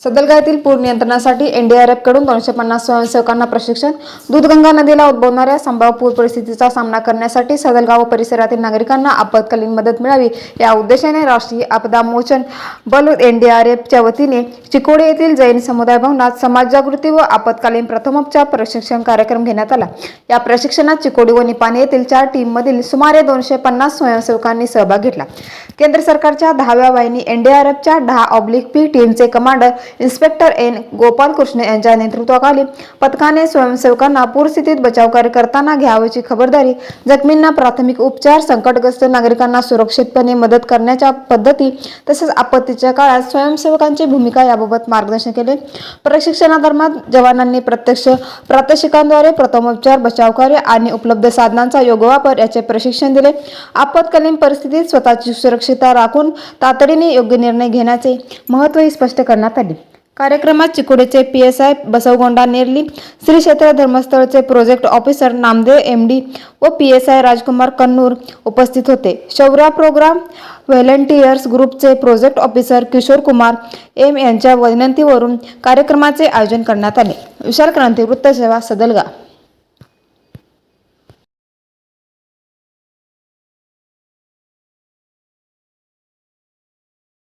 सदलगा येथील पूर नियंत्रणासाठी एनडीआरएफ कडून 250 स्वयंसेवकांना प्रशिक्षण। दूधगंगा नदीला उद्भवणाऱ्या संभाव्य पूर परिस्थितीचा सामना करण्यासाठी सदलगा व परिसरातील नागरिकांना आपत्कालीन मदत मिळावी या उद्देशाने राष्ट्रीय आपदा मोचन बल एनडीआरएफच्या वतीने चिकोडी येथील जैन समुदाय भवनात समाज जागृती व आपत्कालीन प्रथमोपचार प्रशिक्षण कार्यक्रम घेण्यात आला। या प्रशिक्षणात चिकोडी व निपाणी येथील 4 टीममधील सुमारे 250 स्वयंसेवकांनी सहभाग घेतला। केंद्र सरकारच्या 10व्या वाहिनी एनडीआरएफच्या 10/P टीमचे कमांडर इन्स्पेक्टर एन गोपालकृष्ण यांच्या नेतृत्वाखाली पथकाने स्वयंसेवकांना पूरस्थितीत बचावकार्य करताना घ्यावयाची खबरदारी, जखमींना प्राथमिक उपचार, संकटग्रस्त नागरिकांना सुरक्षितपणे मदत करण्याच्या पद्धती तसेच आपत्तीच्या काळात स्वयंसेवकांची भूमिका याबाबत मार्गदर्शन केले। प्रशिक्षणादरम्यान जवानांनी प्रत्यक्ष प्रात्यक्षिकांद्वारे प्रथमोपचार, बचावकार्य आणि उपलब्ध साधनांचा योग्य वापर याचे प्रशिक्षण दिले। आपत्कालीन परिस्थितीत स्वतःची सुरक्षितता राखून तातडीने योग्य निर्णय घेण्याचे महत्त्वही स्पष्ट करण्यात आले। कार्यक्रमात चिकोडीचे PSI बसवगोंडा नेरली, श्री क्षेत्र धर्मस्थळचे प्रोजेक्ट ऑफिसर नामदेव MD व PSI राजकुमार कन्नूर उपस्थित होते। शौर्य प्रोग्राम व्हॉलंटियर्स ग्रुपचे project officer Kishore Kumar M यांच्या विनंतीवरून कार्यक्रमाचे आयोजन करण्यात आले। विशाल क्रांती वृत्तसेवा, सदलगा।